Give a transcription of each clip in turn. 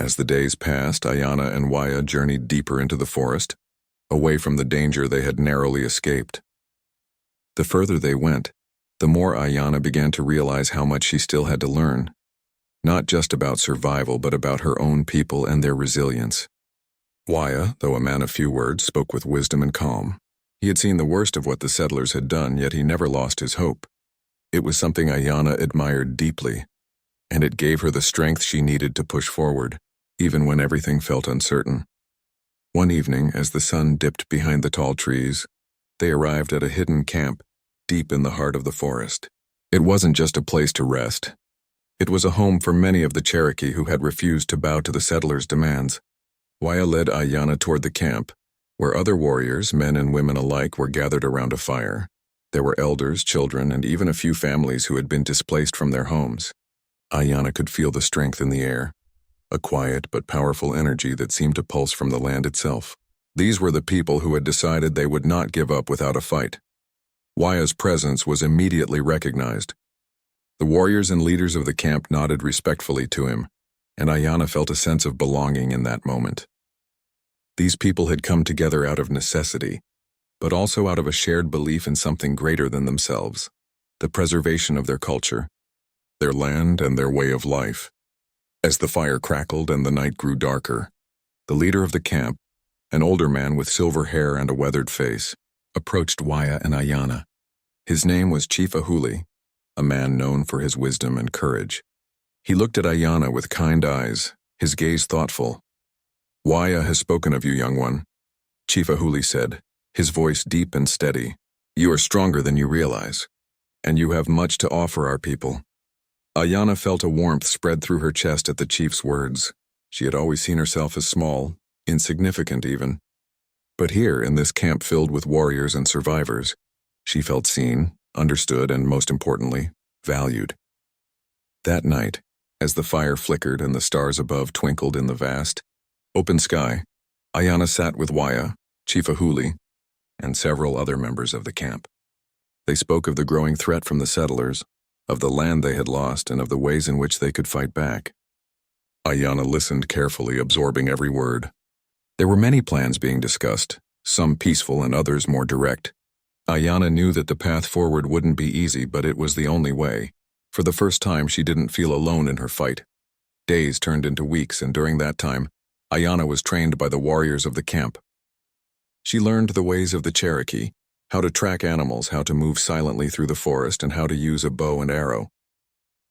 As the days passed, Ayana and Waya journeyed deeper into the forest, away from the danger they had narrowly escaped. The further they went, the more Ayana began to realize how much she still had to learn, not just about survival but about her own people and their resilience. Waya, though a man of few words, spoke with wisdom and calm. He had seen the worst of what the settlers had done, yet he never lost his hope. It was something Ayana admired deeply, and it gave her the strength she needed to push forward, even when everything felt uncertain. One evening, as the sun dipped behind the tall trees, they arrived at a hidden camp deep in the heart of the forest. It wasn't just a place to rest. It was a home for many of the Cherokee who had refused to bow to the settlers' demands. Waya led Ayana toward the camp, where other warriors, men and women alike, were gathered around a fire. There were elders, children, and even a few families who had been displaced from their homes. Ayana could feel the strength in the air, a quiet but powerful energy that seemed to pulse from the land itself. These were the people who had decided they would not give up without a fight. Waya's presence was immediately recognized. The warriors and leaders of the camp nodded respectfully to him, and Ayana felt a sense of belonging in that moment. These people had come together out of necessity, but also out of a shared belief in something greater than themselves, the preservation of their culture, their land, and their way of life. As the fire crackled and the night grew darker, the leader of the camp, an older man with silver hair and a weathered face, approached Waya and Ayana. His name was Chief Ahuli, a man known for his wisdom and courage. He looked at Ayana with kind eyes, his gaze thoughtful. "Waya has spoken of you, young one," Chief Ahuli said, his voice deep and steady. "You are stronger than you realize, and you have much to offer our people." Ayana felt a warmth spread through her chest at the chief's words. She had always seen herself as small, insignificant even. But here, in this camp filled with warriors and survivors, she felt seen, understood, and most importantly, valued. That night, as the fire flickered and the stars above twinkled in the vast, open sky, Ayana sat with Waya, Chief Ahuli, and several other members of the camp. They spoke of the growing threat from the settlers, of the land they had lost, and of the ways in which they could fight back. Ayana listened carefully, absorbing every word. There were many plans being discussed, some peaceful and others more direct. Ayana knew that the path forward wouldn't be easy, but it was the only way. For the first time, she didn't feel alone in her fight. Days turned into weeks, and during that time, Ayana was trained by the warriors of the camp. She learned the ways of the Cherokee, how to track animals, how to move silently through the forest, and how to use a bow and arrow.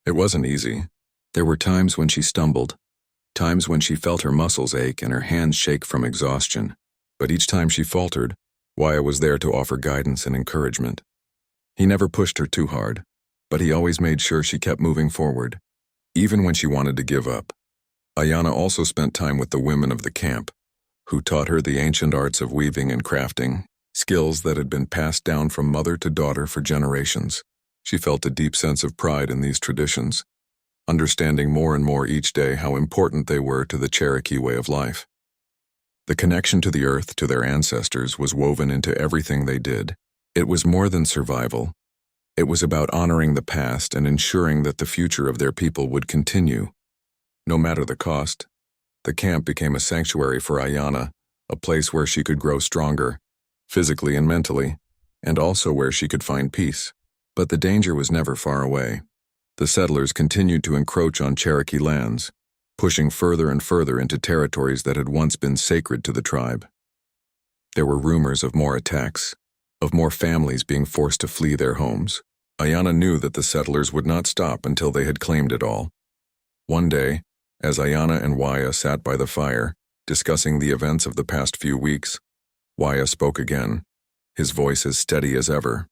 It wasn't easy. There were times when she stumbled, times when she felt her muscles ache and her hands shake from exhaustion. But each time she faltered, Waya was there to offer guidance and encouragement. He never pushed her too hard, but he always made sure she kept moving forward, even when she wanted to give up. Ayana also spent time with the women of the camp, who taught her the ancient arts of weaving and crafting, skills that had been passed down from mother to daughter for generations. She felt a deep sense of pride in these traditions, understanding more and more each day how important they were to the Cherokee way of life. The connection to the earth, to their ancestors, was woven into everything they did. It was more than survival. It was about honoring the past and ensuring that the future of their people would continue. No matter the cost, the camp became a sanctuary for Ayana, a place where she could grow stronger, physically and mentally, and also where she could find peace. But the danger was never far away. The settlers continued to encroach on Cherokee lands, pushing further and further into territories that had once been sacred to the tribe. There were rumors of more attacks, of more families being forced to flee their homes. Ayana knew that the settlers would not stop until they had claimed it all. One day, as Ayana and Waya sat by the fire, discussing the events of the past few weeks, Waya spoke again, his voice as steady as ever.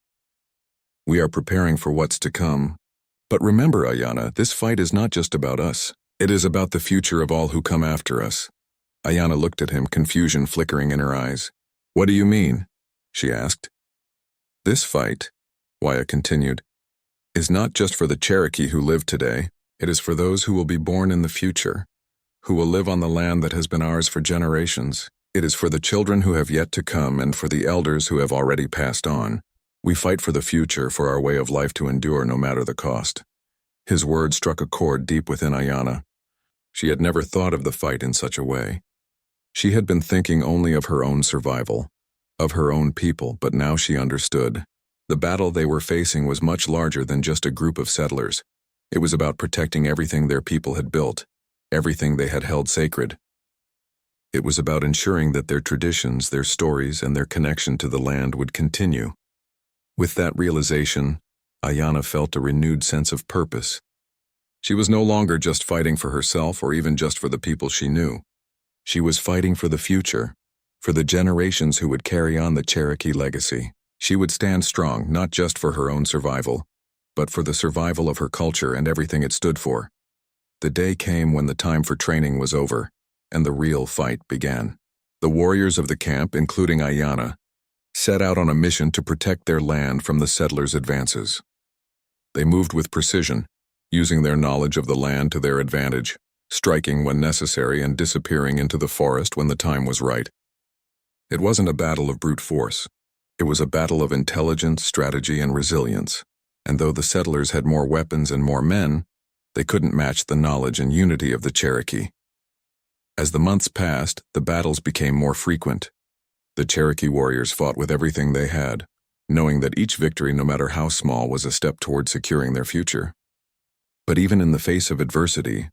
"We are preparing for what's to come. But remember, Ayana, this fight is not just about us. It is about the future of all who come after us." Ayana looked at him, confusion flickering in her eyes. "What do you mean?" she asked. "This fight," Waya continued, "is not just for the Cherokee who live today. It is for those who will be born in the future, who will live on the land that has been ours for generations. It is for the children who have yet to come and for the elders who have already passed on. We fight for the future, for our way of life to endure no matter the cost." His words struck a chord deep within Ayana. She had never thought of the fight in such a way. She had been thinking only of her own survival, of her own people, but now she understood. The battle they were facing was much larger than just a group of settlers. It was about protecting everything their people had built, everything they had held sacred. It was about ensuring that their traditions, their stories, and their connection to the land would continue. With that realization, Ayanna felt a renewed sense of purpose. She was no longer just fighting for herself or even just for the people she knew. She was fighting for the future, for the generations who would carry on the Cherokee legacy. She would stand strong not just for her own survival, but for the survival of her culture and everything it stood for. The day came when the time for training was over, and the real fight began. The warriors of the camp, including Ayanna, set out on a mission to protect their land from the settlers' advances. They moved with precision, using their knowledge of the land to their advantage, striking when necessary and disappearing into the forest when the time was right. It wasn't a battle of brute force. It was a battle of intelligence, strategy, and resilience. And though the settlers had more weapons and more men, they couldn't match the knowledge and unity of the Cherokee. As the months passed, the battles became more frequent. The Cherokee warriors fought with everything they had, knowing that each victory, no matter how small, was a step toward securing their future. But even in the face of adversity,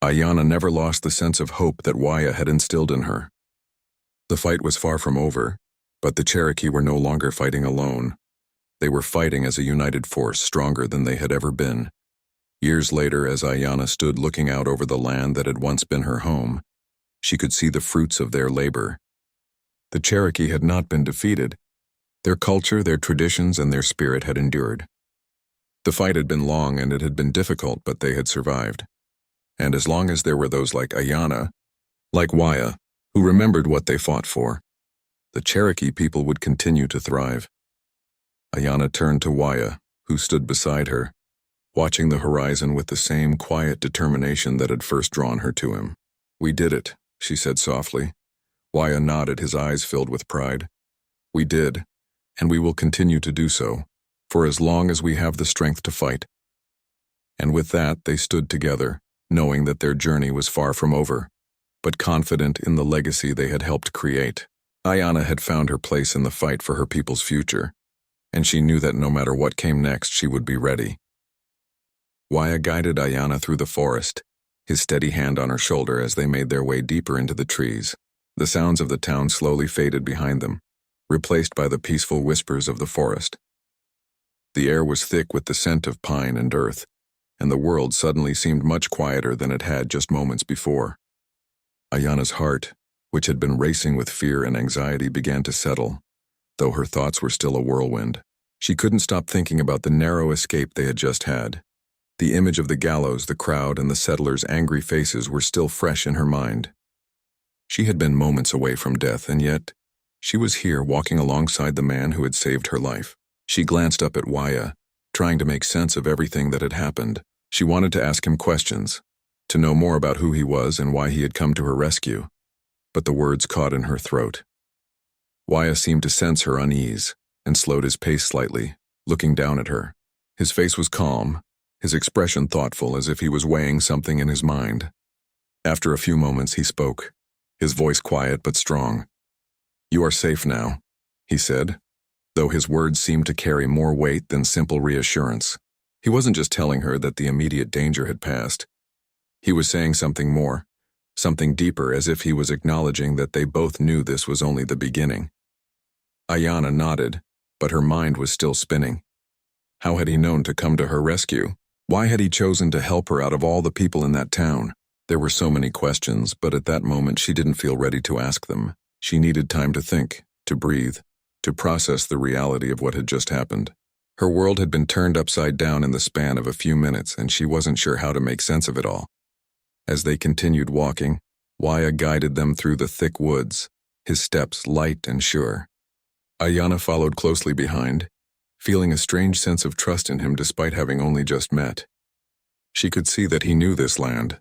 Ayanna never lost the sense of hope that Waya had instilled in her. The fight was far from over, but the Cherokee were no longer fighting alone. They were fighting as a united force, stronger than they had ever been. Years later, as Ayanna stood looking out over the land that had once been her home, she could see the fruits of their labor. The Cherokee had not been defeated. Their culture, their traditions, and their spirit had endured. The fight had been long and it had been difficult, but they had survived. And as long as there were those like Ayanna, like Waya, who remembered what they fought for, the Cherokee people would continue to thrive. Ayanna turned to Waya, who stood beside her, watching the horizon with the same quiet determination that had first drawn her to him. "We did it," she said softly. Waya nodded, his eyes filled with pride. "We did, and we will continue to do so, for as long as we have the strength to fight." And with that, they stood together, knowing that their journey was far from over, but confident in the legacy they had helped create. Ayanna had found her place in the fight for her people's future, and she knew that no matter what came next, she would be ready. Waya guided Ayanna through the forest, his steady hand on her shoulder as they made their way deeper into the trees. The sounds of the town slowly faded behind them, replaced by the peaceful whispers of the forest. The air was thick with the scent of pine and earth, and the world suddenly seemed much quieter than it had just moments before. Ayanna's heart, which had been racing with fear and anxiety, began to settle, though her thoughts were still a whirlwind. She couldn't stop thinking about the narrow escape they had just had. The image of the gallows, the crowd, and the settlers' angry faces were still fresh in her mind. She had been moments away from death, and yet she was here walking alongside the man who had saved her life. She glanced up at Waya, trying to make sense of everything that had happened. She wanted to ask him questions, to know more about who he was and why he had come to her rescue, but the words caught in her throat. Waya seemed to sense her unease and slowed his pace slightly, looking down at her. His face was calm, his expression thoughtful, as if he was weighing something in his mind. After a few moments, he spoke, his voice quiet but strong. "You are safe now," he said, though his words seemed to carry more weight than simple reassurance. He wasn't just telling her that the immediate danger had passed. He was saying something more, something deeper, as if he was acknowledging that they both knew this was only the beginning. Ayanna nodded, but her mind was still spinning. How had he known to come to her rescue? Why had he chosen to help her out of all the people in that town? There were so many questions, but at that moment she didn't feel ready to ask them. She needed time to think, to breathe, to process the reality of what had just happened. Her world had been turned upside down in the span of a few minutes, and she wasn't sure how to make sense of it all. As they continued walking, Waya guided them through the thick woods, his steps light and sure. Ayanna followed closely behind, feeling a strange sense of trust in him despite having only just met. She could see that he knew this land,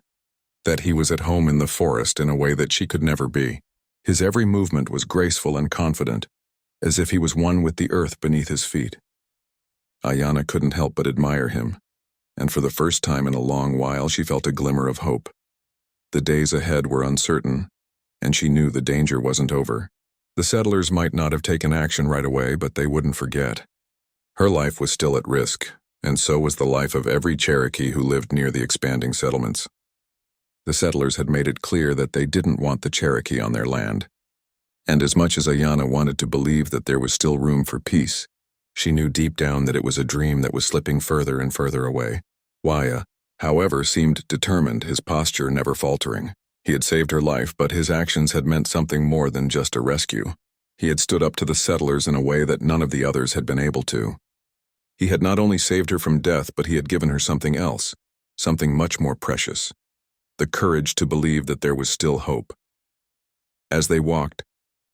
that he was at home in the forest in a way that she could never be. His every movement was graceful and confident, as if he was one with the earth beneath his feet. Ayanna couldn't help but admire him, and for the first time in a long while she felt a glimmer of hope. The days ahead were uncertain, and she knew the danger wasn't over. The settlers might not have taken action right away, but they wouldn't forget. Her life was still at risk, and so was the life of every Cherokee who lived near the expanding settlements. The settlers had made it clear that they didn't want the Cherokee on their land. And as much as Ayanna wanted to believe that there was still room for peace, she knew deep down that it was a dream that was slipping further and further away. Waya, however, seemed determined, his posture never faltering. He had saved her life, but his actions had meant something more than just a rescue. He had stood up to the settlers in a way that none of the others had been able to. He had not only saved her from death, but he had given her something else, something much more precious. The courage to believe that there was still hope. As they walked,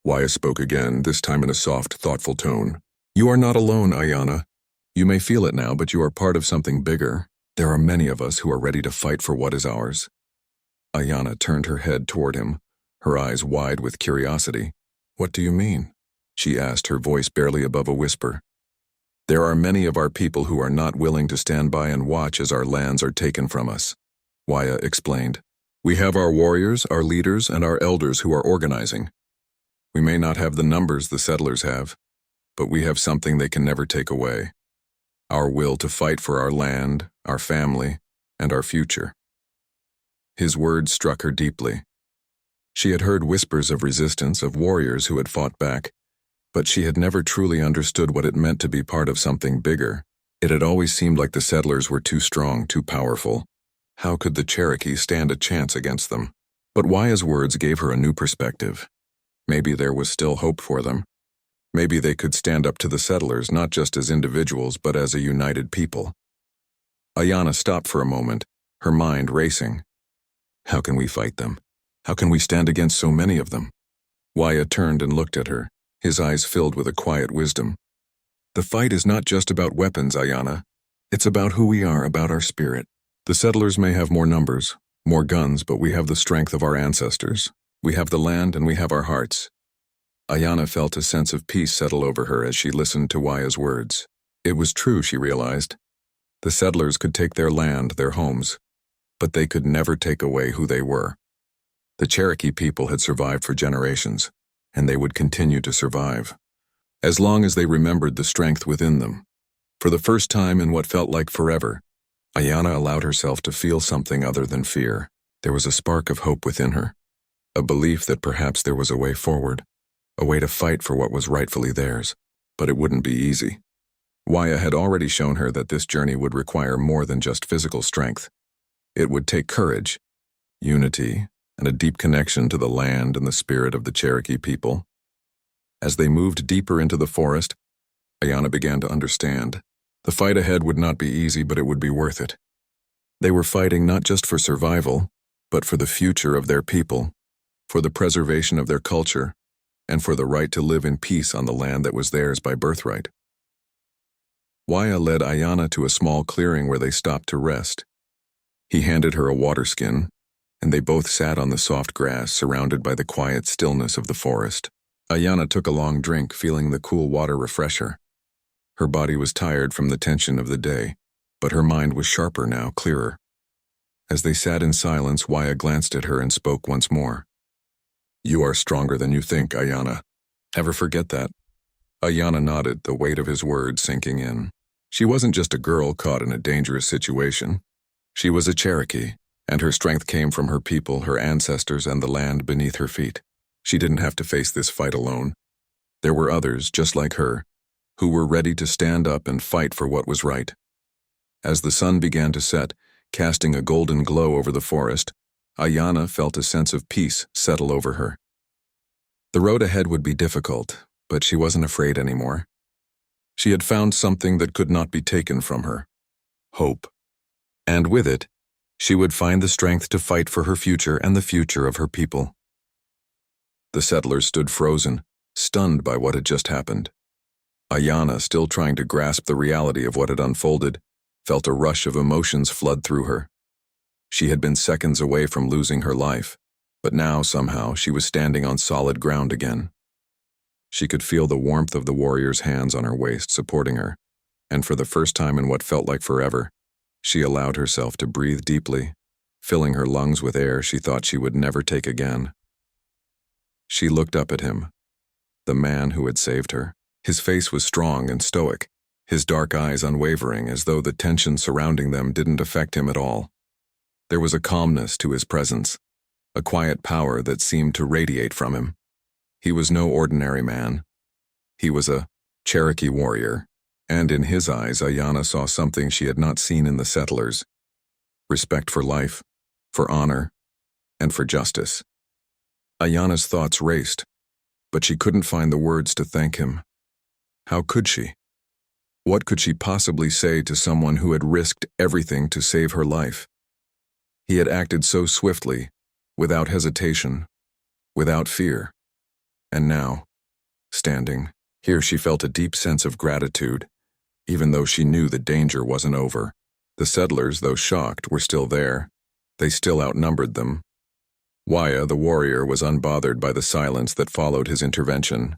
Waya spoke again, this time in a soft, thoughtful tone. "You are not alone, Ayanna. You may feel it now, but you are part of something bigger. There are many of us who are ready to fight for what is ours." Ayanna turned her head toward him, her eyes wide with curiosity. "What do you mean?" she asked, her voice barely above a whisper. "There are many of our people who are not willing to stand by and watch as our lands are taken from us," Waya explained. "We have our warriors, our leaders, and our elders who are organizing. We may not have the numbers the settlers have, but we have something they can never take away. Our will to fight for our land, our family, and our future." His words struck her deeply. She had heard whispers of resistance, of warriors who had fought back, but she had never truly understood what it meant to be part of something bigger. It had always seemed like the settlers were too strong, too powerful. How could the Cherokee stand a chance against them? But Waya's words gave her a new perspective. Maybe there was still hope for them. Maybe they could stand up to the settlers, not just as individuals, but as a united people. Ayanna stopped for a moment, her mind racing. How can we fight them? How can we stand against so many of them? Waya turned and looked at her, his eyes filled with a quiet wisdom. "The fight is not just about weapons, Ayanna. It's about who we are, about our spirit. The settlers may have more numbers, more guns, but we have the strength of our ancestors. We have the land and we have our hearts." Ayanna felt a sense of peace settle over her as she listened to Waya's words. It was true, she realized. The settlers could take their land, their homes, but they could never take away who they were. The Cherokee people had survived for generations, and they would continue to survive, as long as they remembered the strength within them. For the first time in what felt like forever, Ayanna allowed herself to feel something other than fear. There was a spark of hope within her, a belief that perhaps there was a way forward, a way to fight for what was rightfully theirs, but it wouldn't be easy. Waya had already shown her that this journey would require more than just physical strength. It would take courage, unity, and a deep connection to the land and the spirit of the Cherokee people. As they moved deeper into the forest, Ayanna began to understand. The fight ahead would not be easy, but it would be worth it. They were fighting not just for survival, but for the future of their people, for the preservation of their culture, and for the right to live in peace on the land that was theirs by birthright. Waya led Ayanna to a small clearing where they stopped to rest. He handed her a water skin, and they both sat on the soft grass surrounded by the quiet stillness of the forest. Ayanna took a long drink, feeling the cool water refresh her. Her body was tired from the tension of the day, but her mind was sharper now, clearer. As they sat in silence, Waya glanced at her and spoke once more. "You are stronger than you think, Ayanna. Ever forget that?" Ayanna nodded, the weight of his words sinking in. She wasn't just a girl caught in a dangerous situation. She was a Cherokee, and her strength came from her people, her ancestors, and the land beneath her feet. She didn't have to face this fight alone. There were others, just like her, who were ready to stand up and fight for what was right. As the sun began to set, casting a golden glow over the forest, Ayanna felt a sense of peace settle over her. The road ahead would be difficult, but she wasn't afraid anymore. She had found something that could not be taken from her: hope. And with it, she would find the strength to fight for her future and the future of her people. The settlers stood frozen, stunned by what had just happened. Ayanna, still trying to grasp the reality of what had unfolded, felt a rush of emotions flood through her. She had been seconds away from losing her life, but now, somehow, she was standing on solid ground again. She could feel the warmth of the warrior's hands on her waist supporting her, and for the first time in what felt like forever, she allowed herself to breathe deeply, filling her lungs with air she thought she would never take again. She looked up at him, the man who had saved her. His face was strong and stoic, his dark eyes unwavering, as though the tension surrounding them didn't affect him at all. There was a calmness to his presence, a quiet power that seemed to radiate from him. He was no ordinary man. He was a Cherokee warrior, and in his eyes Ayanna saw something she had not seen in the settlers: respect for life, for honor, and for justice. Ayanna's thoughts raced, but she couldn't find the words to thank him. How could she? What could she possibly say to someone who had risked everything to save her life? He had acted so swiftly, without hesitation, without fear. And now, standing here, she felt a deep sense of gratitude, even though she knew the danger wasn't over. The settlers, though shocked, were still there. They still outnumbered them. Waya, the warrior, was unbothered by the silence that followed his intervention.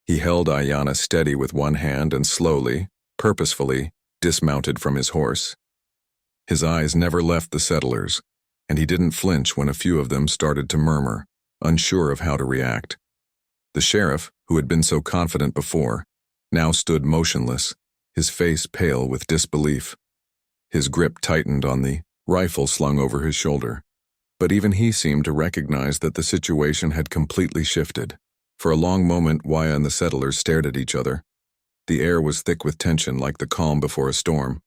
He held Ayanna steady with one hand and slowly, purposefully, dismounted from his horse. His eyes never left the settlers, and he didn't flinch when a few of them started to murmur, unsure of how to react. The sheriff, who had been so confident before, now stood motionless, his face pale with disbelief. His grip tightened on the rifle slung over his shoulder. But even he seemed to recognize that the situation had completely shifted. For a long moment, Waya and the settlers stared at each other. The air was thick with tension, like the calm before a storm.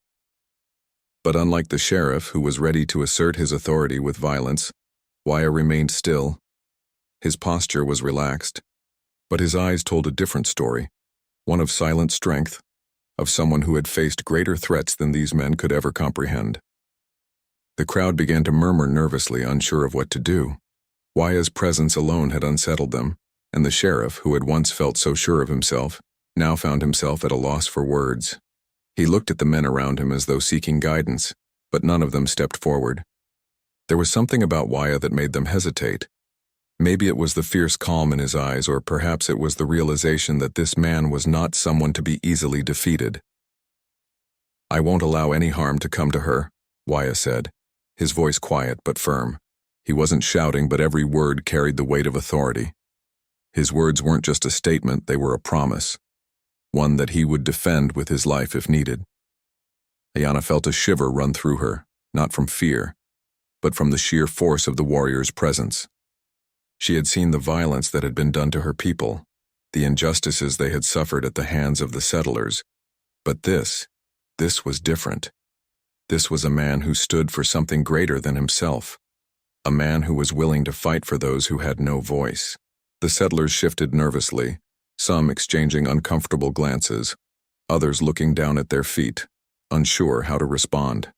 But unlike the sheriff, who was ready to assert his authority with violence, Waya remained still. His posture was relaxed, but his eyes told a different story, one of silent strength, of someone who had faced greater threats than these men could ever comprehend. The crowd began to murmur nervously, unsure of what to do. Waya's presence alone had unsettled them, and the sheriff, who had once felt so sure of himself, now found himself at a loss for words. He looked at the men around him as though seeking guidance, but none of them stepped forward. There was something about Waya that made them hesitate. Maybe it was the fierce calm in his eyes, or perhaps it was the realization that this man was not someone to be easily defeated. "I won't allow any harm to come to her," Waya said, his voice quiet but firm. He wasn't shouting, but every word carried the weight of authority. His words weren't just a statement, they were a promise, one that he would defend with his life if needed. Ayanna felt a shiver run through her, not from fear, but from the sheer force of the warrior's presence. She had seen the violence that had been done to her people, the injustices they had suffered at the hands of the settlers. But this was different. This was a man who stood for something greater than himself, a man who was willing to fight for those who had no voice. The settlers shifted nervously, some exchanging uncomfortable glances, others looking down at their feet, unsure how to respond.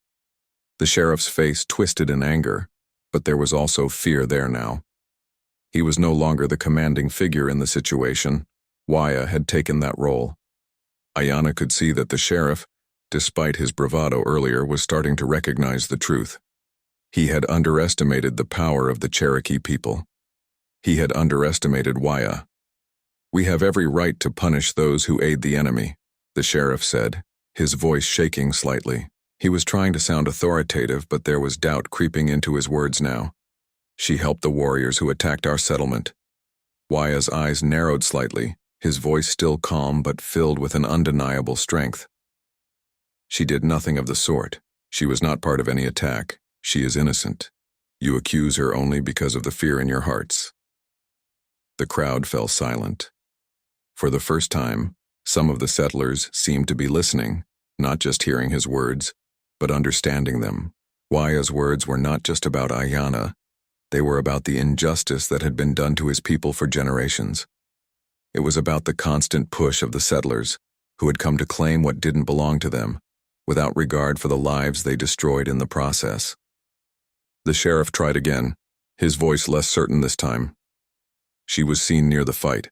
The sheriff's face twisted in anger, but there was also fear there now. He was no longer the commanding figure in the situation. Waya had taken that role. Ayanna could see that the sheriff, despite his bravado earlier, was starting to recognize the truth. He had underestimated the power of the Cherokee people. He had underestimated Waya. "We have every right to punish those who aid the enemy," the sheriff said, his voice shaking slightly. He was trying to sound authoritative, but there was doubt creeping into his words now. "She helped the warriors who attacked our settlement." Waya's eyes narrowed slightly, his voice still calm but filled with an undeniable strength. "She did nothing of the sort. She was not part of any attack. She is innocent. You accuse her only because of the fear in your hearts." The crowd fell silent. For the first time, some of the settlers seemed to be listening, not just hearing his words, but understanding them. Waya's words were not just about Ayanna. They were about the injustice that had been done to his people for generations. It was about the constant push of the settlers, who had come to claim what didn't belong to them, without regard for the lives they destroyed in the process. The sheriff tried again, his voice less certain this time. "She was seen near the fight.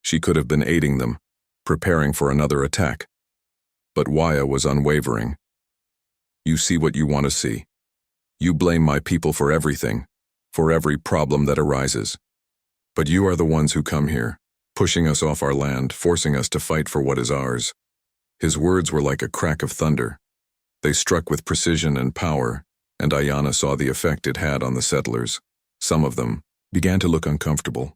She could have been aiding them, preparing for another attack." But Waya was unwavering. "You see what you want to see. You blame my people for everything, for every problem that arises. But you are the ones who come here, pushing us off our land, forcing us to fight for what is ours." His words were like a crack of thunder. They struck with precision and power, and Ayanna saw the effect it had on the settlers. Some of them began to look uncomfortable,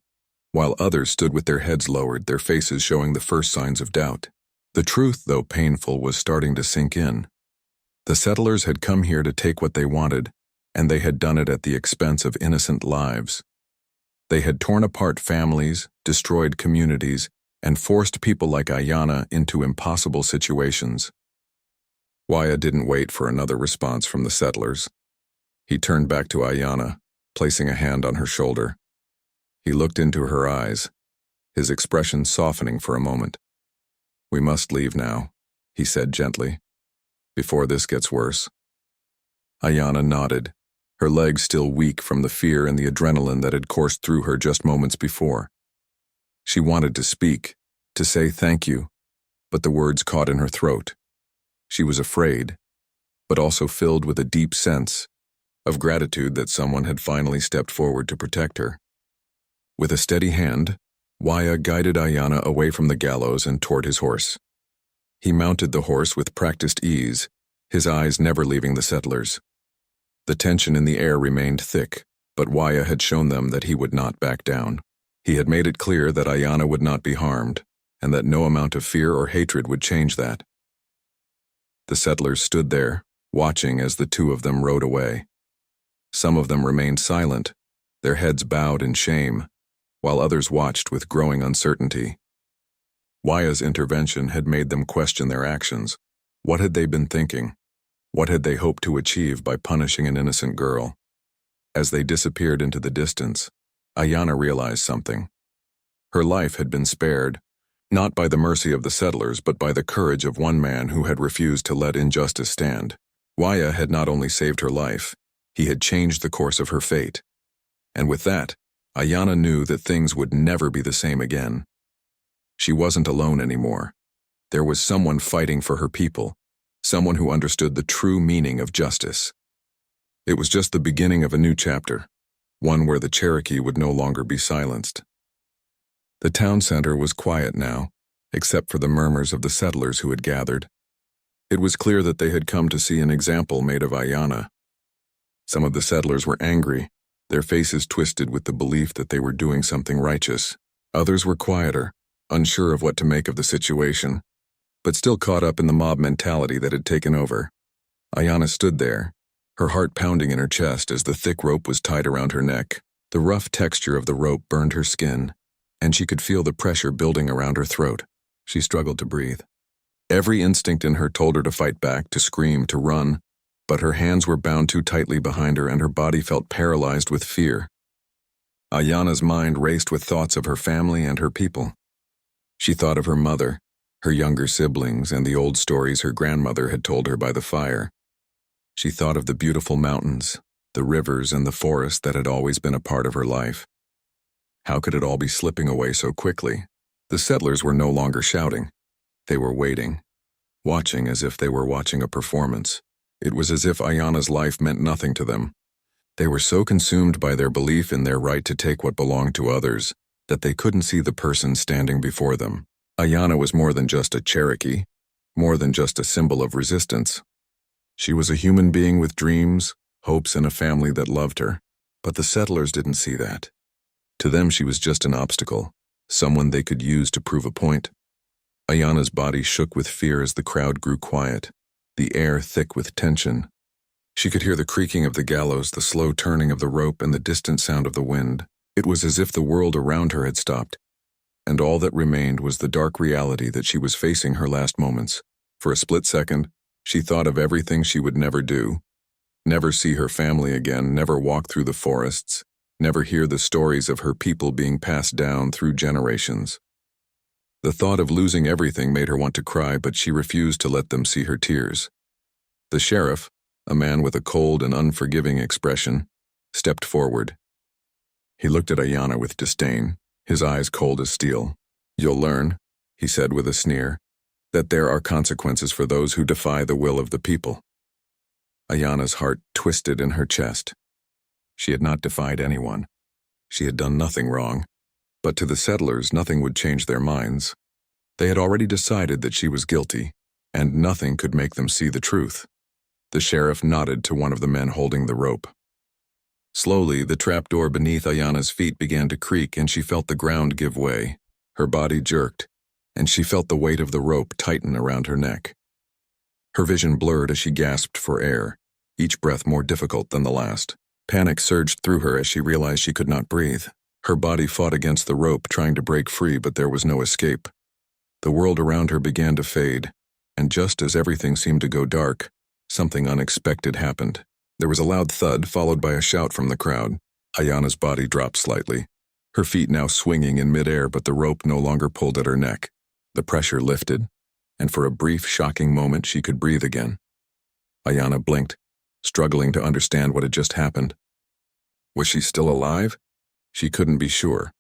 while others stood with their heads lowered, their faces showing the first signs of doubt. The truth, though painful, was starting to sink in. The settlers had come here to take what they wanted, and they had done it at the expense of innocent lives. They had torn apart families, destroyed communities, and forced people like Ayanna into impossible situations. Waya didn't wait for another response from the settlers. He turned back to Ayanna, placing a hand on her shoulder. He looked into her eyes, his expression softening for a moment. "We must leave now," he said gently, "before this gets worse." Ayanna nodded, her legs still weak from the fear and the adrenaline that had coursed through her just moments before. She wanted to speak, to say thank you, but the words caught in her throat. She was afraid, but also filled with a deep sense of gratitude that someone had finally stepped forward to protect her. With a steady hand, Waya guided Ayanna away from the gallows and toward his horse. He mounted the horse with practiced ease, his eyes never leaving the settlers. The tension in the air remained thick, but Waya had shown them that he would not back down. He had made it clear that Ayanna would not be harmed, and that no amount of fear or hatred would change that. The settlers stood there, watching as the two of them rode away. Some of them remained silent, their heads bowed in shame, while others watched with growing uncertainty. Waya's intervention had made them question their actions. What had they been thinking? What had they hoped to achieve by punishing an innocent girl? As they disappeared into the distance, Ayanna realized something. Her life had been spared, not by the mercy of the settlers, but by the courage of one man who had refused to let injustice stand. Waya had not only saved her life, he had changed the course of her fate. And with that, Ayanna knew that things would never be the same again. She wasn't alone anymore. There was someone fighting for her people, someone who understood the true meaning of justice. It was just the beginning of a new chapter, one where the Cherokee would no longer be silenced. The town center was quiet now, except for the murmurs of the settlers who had gathered. It was clear that they had come to see an example made of Ayanna. Some of the settlers were angry, their faces twisted with the belief that they were doing something righteous. Others were quieter, unsure of what to make of the situation, but still caught up in the mob mentality that had taken over. Ayanna stood there, her heart pounding in her chest as the thick rope was tied around her neck. The rough texture of the rope burned her skin, and she could feel the pressure building around her throat. She struggled to breathe. Every instinct in her told her to fight back, to scream, to run, but her hands were bound too tightly behind her and her body felt paralyzed with fear. Ayanna's mind raced with thoughts of her family and her people. She thought of her mother, her younger siblings, and the old stories her grandmother had told her by the fire. She thought of the beautiful mountains, the rivers, and the forest that had always been a part of her life. How could it all be slipping away so quickly? The settlers were no longer shouting. They were waiting, watching as if they were watching a performance. It was as if Ayanna's life meant nothing to them. They were so consumed by their belief in their right to take what belonged to others that they couldn't see the person standing before them. Ayanna was more than just a Cherokee, more than just a symbol of resistance. She was a human being with dreams, hopes, and a family that loved her. But the settlers didn't see that. To them, she was just an obstacle, someone they could use to prove a point. Ayanna's body shook with fear as the crowd grew quiet, the air thick with tension. She could hear the creaking of the gallows, the slow turning of the rope, and the distant sound of the wind. It was as if the world around her had stopped, and all that remained was the dark reality that she was facing her last moments. For a split second, she thought of everything she would never do. Never see her family again, never walk through the forests, never hear the stories of her people being passed down through generations. The thought of losing everything made her want to cry, but she refused to let them see her tears. The sheriff, a man with a cold and unforgiving expression, stepped forward. He looked at Ayanna with disdain, his eyes cold as steel. "You'll learn," he said with a sneer, "that there are consequences for those who defy the will of the people." Ayanna's heart twisted in her chest. She had not defied anyone. She had done nothing wrong. But to the settlers, nothing would change their minds. They had already decided that she was guilty, and nothing could make them see the truth. The sheriff nodded to one of the men holding the rope. Slowly, the trapdoor beneath Ayana's feet began to creak and she felt the ground give way. Her body jerked, and she felt the weight of the rope tighten around her neck. Her vision blurred as she gasped for air, each breath more difficult than the last. Panic surged through her as she realized she could not breathe. Her body fought against the rope, trying to break free, but there was no escape. The world around her began to fade, and just as everything seemed to go dark, something unexpected happened. There was a loud thud, followed by a shout from the crowd. Ayana's body dropped slightly, her feet now swinging in midair, but the rope no longer pulled at her neck. The pressure lifted, and for a brief, shocking moment she could breathe again. Ayana blinked, struggling to understand what had just happened. Was she still alive? She couldn't be sure,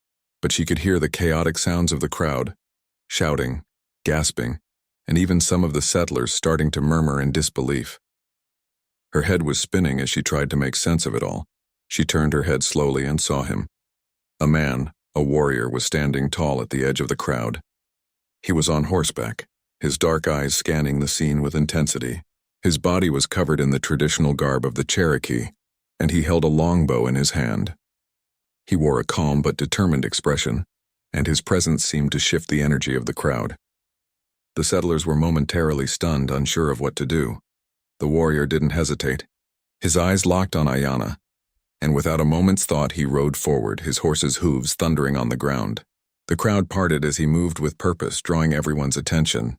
but she could hear the chaotic sounds of the crowd, shouting, gasping, and even some of the settlers starting to murmur in disbelief. Her head was spinning as she tried to make sense of it all. She turned her head slowly and saw him. A man, a warrior, was standing tall at the edge of the crowd. He was on horseback, his dark eyes scanning the scene with intensity. His body was covered in the traditional garb of the Cherokee, and he held a longbow in his hand. He wore a calm but determined expression, and his presence seemed to shift the energy of the crowd. The settlers were momentarily stunned, unsure of what to do. The warrior didn't hesitate. His eyes locked on Ayana, and without a moment's thought he rode forward, his horse's hooves thundering on the ground. The crowd parted as he moved with purpose, drawing everyone's attention.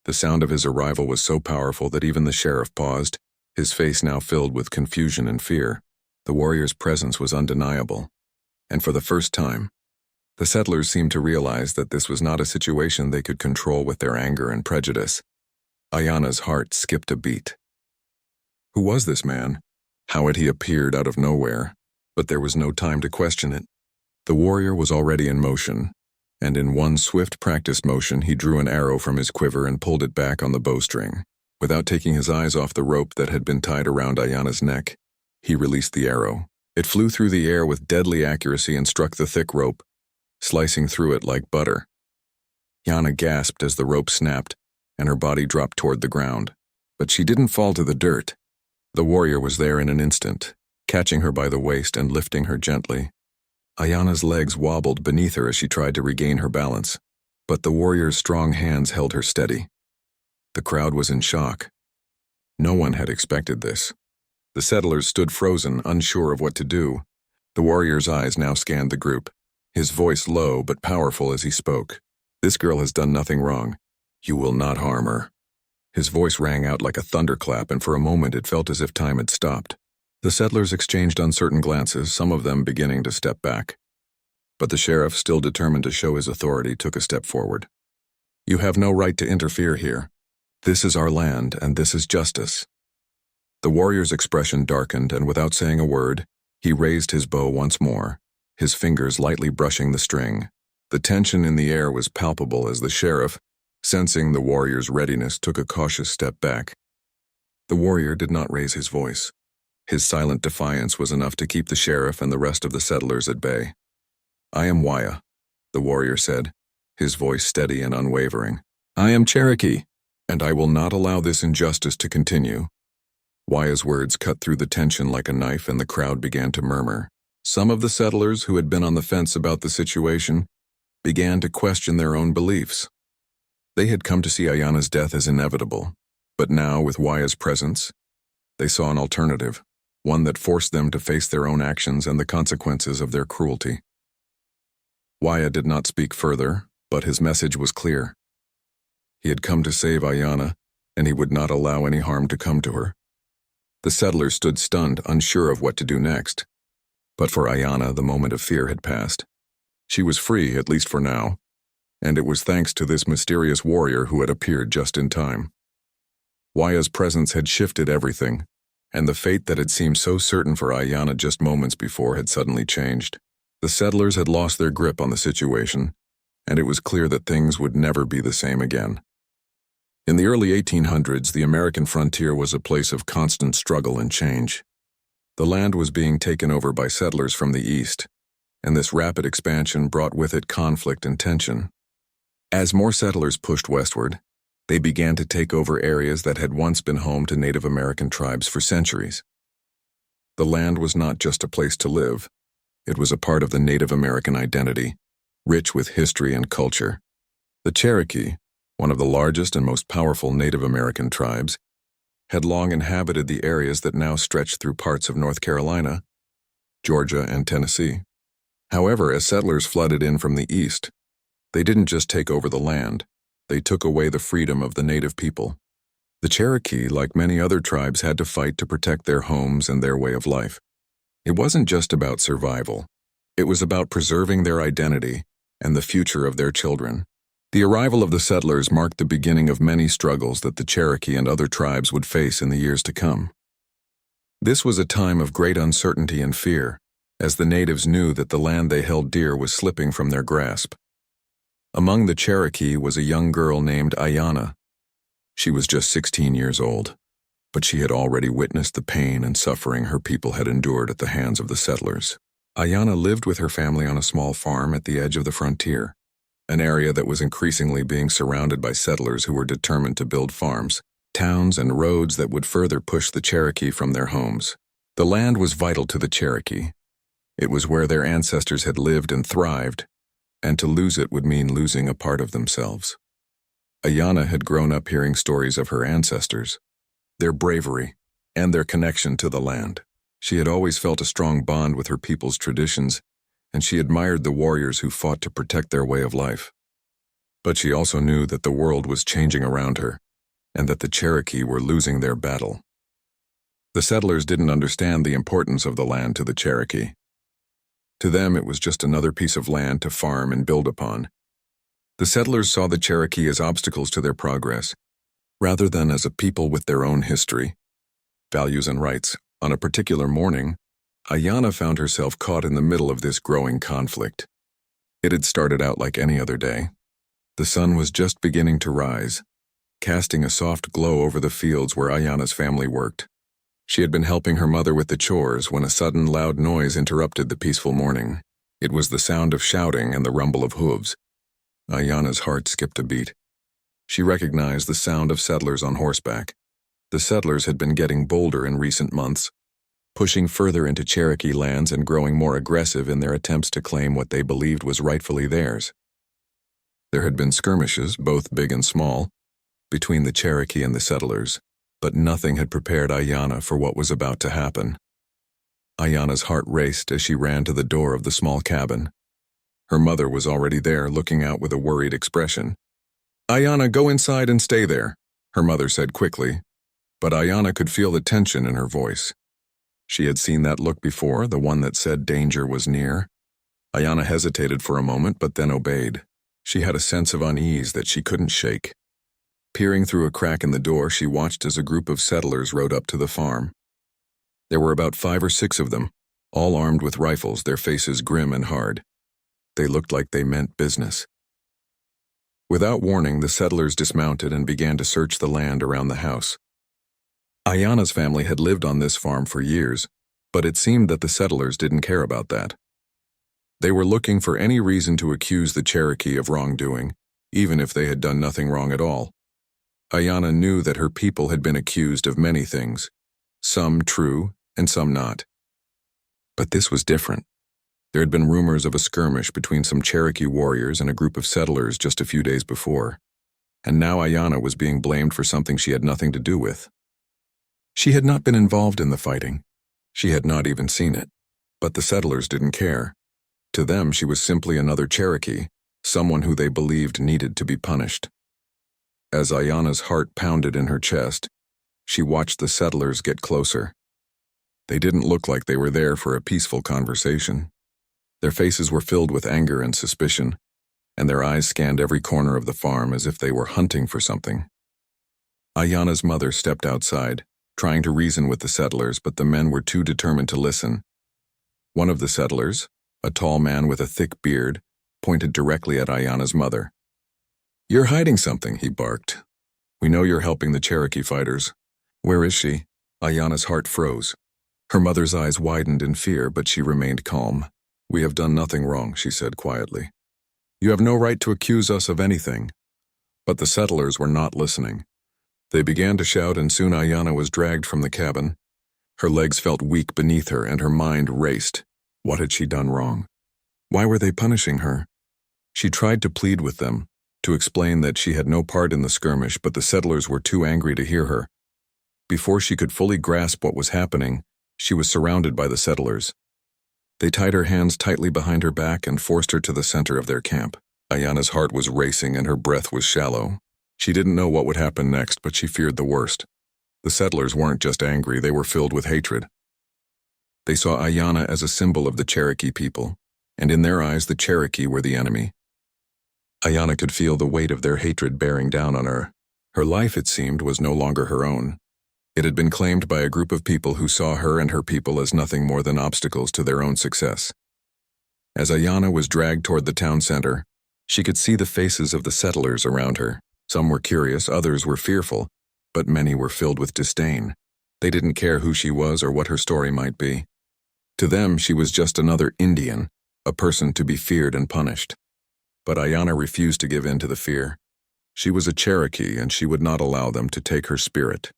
The sound of his arrival was so powerful that even the sheriff paused, his face now filled with confusion and fear. The warrior's presence was undeniable, and for the first time, the settlers seemed to realize that this was not a situation they could control with their anger and prejudice. Ayana's heart skipped a beat. Who was this man? How had he appeared out of nowhere? But there was no time to question it. The warrior was already in motion, and in one swift practiced motion he drew an arrow from his quiver and pulled it back on the bowstring. Without taking his eyes off the rope that had been tied around Ayana's neck, he released the arrow. It flew through the air with deadly accuracy and struck the thick rope, slicing through it like butter. Ayana gasped as the rope snapped, and her body dropped toward the ground. But she didn't fall to the dirt. The warrior was there in an instant, catching her by the waist and lifting her gently. Ayana's legs wobbled beneath her as she tried to regain her balance, but the warrior's strong hands held her steady. The crowd was in shock. No one had expected this. The settlers stood frozen, unsure of what to do. The warrior's eyes now scanned the group, his voice low but powerful as he spoke. "This girl has done nothing wrong. You will not harm her." His voice rang out like a thunderclap, and for a moment it felt as if time had stopped. The settlers exchanged uncertain glances, some of them beginning to step back. But the sheriff, still determined to show his authority, took a step forward. "You have no right to interfere here. This is our land, and this is justice." The warrior's expression darkened, and without saying a word, he raised his bow once more, his fingers lightly brushing the string. The tension in the air was palpable as the sheriff, sensing the warrior's readiness, took a cautious step back. The warrior did not raise his voice. His silent defiance was enough to keep the sheriff and the rest of the settlers at bay. "I am Waya," the warrior said, his voice steady and unwavering. "I am Cherokee, and I will not allow this injustice to continue." Waya's words cut through the tension like a knife, and the crowd began to murmur. Some of the settlers who had been on the fence about the situation began to question their own beliefs. They had come to see Ayana's death as inevitable, but now, with Waya's presence, they saw an alternative, one that forced them to face their own actions and the consequences of their cruelty. Waya did not speak further, but his message was clear. He had come to save Ayana, and he would not allow any harm to come to her. The settlers stood stunned, unsure of what to do next. But for Ayana, the moment of fear had passed. She was free, at least for now, and it was thanks to this mysterious warrior who had appeared just in time. Waya's presence had shifted everything, and the fate that had seemed so certain for Ayana just moments before had suddenly changed. The settlers had lost their grip on the situation, and it was clear that things would never be the same again. In the early 1800s, the American frontier was a place of constant struggle and change. The land was being taken over by settlers from the east, and this rapid expansion brought with it conflict and tension. As more settlers pushed westward, They began to take over areas that had once been home to Native American tribes for centuries. The land was not just a place to live. It was a part of the Native American identity, rich with history and culture. The Cherokee, one of the largest and most powerful Native American tribes, had long inhabited the areas that now stretched through parts of North Carolina, Georgia, and Tennessee. However, as settlers flooded in from the east, they didn't just take over the land, they took away the freedom of the native people. The Cherokee, like many other tribes, had to fight to protect their homes and their way of life. It wasn't just about survival. It was about preserving their identity and the future of their children. The arrival of the settlers marked the beginning of many struggles that the Cherokee and other tribes would face in the years to come. This was a time of great uncertainty and fear, as the natives knew that the land they held dear was slipping from their grasp. Among the Cherokee was a young girl named Ayanna. She was just 16 years old, but she had already witnessed the pain and suffering her people had endured at the hands of the settlers. Ayanna lived with her family on a small farm at the edge of the frontier, an area that was increasingly being surrounded by settlers who were determined to build farms, towns, and roads that would further push the Cherokee from their homes. The land was vital to the Cherokee. It was where their ancestors had lived and thrived, and to lose it would mean losing a part of themselves. Ayanna had grown up hearing stories of her ancestors, their bravery, and their connection to the land. She had always felt a strong bond with her people's traditions, and she admired the warriors who fought to protect their way of life. But she also knew that the world was changing around her, and that the Cherokee were losing their battle. The settlers didn't understand the importance of the land to the Cherokee. To them, it was just another piece of land to farm and build upon. The settlers saw the Cherokee as obstacles to their progress, rather than as a people with their own history, values, and rights. On a particular morning, Ayanna found herself caught in the middle of this growing conflict. It had started out like any other day. The sun was just beginning to rise, casting a soft glow over the fields where Ayanna's family worked. She had been helping her mother with the chores when a sudden loud noise interrupted the peaceful morning. It was the sound of shouting and the rumble of hooves. Ayanna's heart skipped a beat. She recognized the sound of settlers on horseback. The settlers had been getting bolder in recent months, pushing further into Cherokee lands and growing more aggressive in their attempts to claim what they believed was rightfully theirs. There had been skirmishes, both big and small, between the Cherokee and the settlers, but nothing had prepared Ayanna for what was about to happen. Ayanna's heart raced as she ran to the door of the small cabin. Her mother was already there, looking out with a worried expression. "Ayanna, go inside and stay there," her mother said quickly, but Ayanna could feel the tension in her voice. She had seen that look before, the one that said danger was near. Ayanna hesitated for a moment, but then obeyed. She had a sense of unease that she couldn't shake. Peering through a crack in the door, she watched as a group of settlers rode up to the farm. There were about 5 or 6 of them, all armed with rifles, their faces grim and hard. They looked like they meant business. Without warning, the settlers dismounted and began to search the land around the house. Ayanna's family had lived on this farm for years, but it seemed that the settlers didn't care about that. They were looking for any reason to accuse the Cherokee of wrongdoing, even if they had done nothing wrong at all. Ayanna knew that her people had been accused of many things, some true and some not. But this was different. There had been rumors of a skirmish between some Cherokee warriors and a group of settlers just a few days before, and now Ayanna was being blamed for something she had nothing to do with. She had not been involved in the fighting. She had not even seen it. But the settlers didn't care. To them, she was simply another Cherokee, someone who they believed needed to be punished. As Ayanna's heart pounded in her chest, she watched the settlers get closer. They didn't look like they were there for a peaceful conversation. Their faces were filled with anger and suspicion, and their eyes scanned every corner of the farm as if they were hunting for something. Ayanna's mother stepped outside, trying to reason with the settlers, but the men were too determined to listen. One of the settlers, a tall man with a thick beard, pointed directly at Ayanna's mother. "You're hiding something," he barked. "We know you're helping the Cherokee fighters." "Where is she?" Ayanna's heart froze. Her mother's eyes widened in fear, but she remained calm. "We have done nothing wrong," she said quietly. "You have no right to accuse us of anything." But the settlers were not listening. They began to shout, and soon Ayanna was dragged from the cabin. Her legs felt weak beneath her, and her mind raced. What had she done wrong? Why were they punishing her? She tried to plead with them, to explain that she had no part in the skirmish, but the settlers were too angry to hear her. Before she could fully grasp what was happening, she was surrounded by the settlers. They tied her hands tightly behind her back and forced her to the center of their camp. Ayanna's heart was racing and her breath was shallow. She didn't know what would happen next, but she feared the worst. The settlers weren't just angry, they were filled with hatred. They saw Ayanna as a symbol of the Cherokee people, and in their eyes the Cherokee were the enemy. Ayanna could feel the weight of their hatred bearing down on her. Her life, it seemed, was no longer her own. It had been claimed by a group of people who saw her and her people as nothing more than obstacles to their own success. As Ayanna was dragged toward the town center, she could see the faces of the settlers around her. Some were curious, others were fearful, but many were filled with disdain. They didn't care who she was or what her story might be. To them, she was just another Indian, a person to be feared and punished. But Ayanna refused to give in to the fear. She was a Cherokee, and she would not allow them to take her spirit.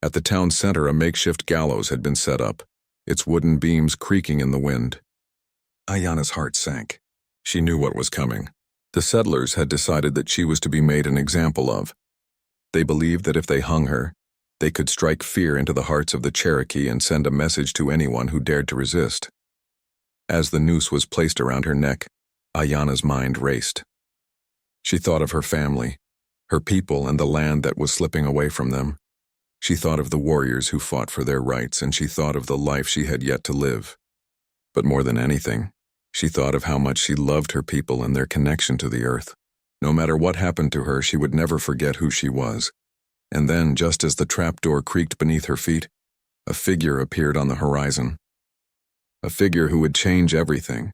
At the town center, a makeshift gallows had been set up, its wooden beams creaking in the wind. Ayanna's heart sank. She knew what was coming. The settlers had decided that she was to be made an example of. They believed that if they hung her, they could strike fear into the hearts of the Cherokee and send a message to anyone who dared to resist. As the noose was placed around her neck, Ayanna's mind raced. She thought of her family, her people, and the land that was slipping away from them. She thought of the warriors who fought for their rights, and she thought of the life she had yet to live. But more than anything, she thought of how much she loved her people and their connection to the earth. No matter what happened to her, she would never forget who she was. And then, just as the trapdoor creaked beneath her feet, a figure appeared on the horizon. A figure who would change everything.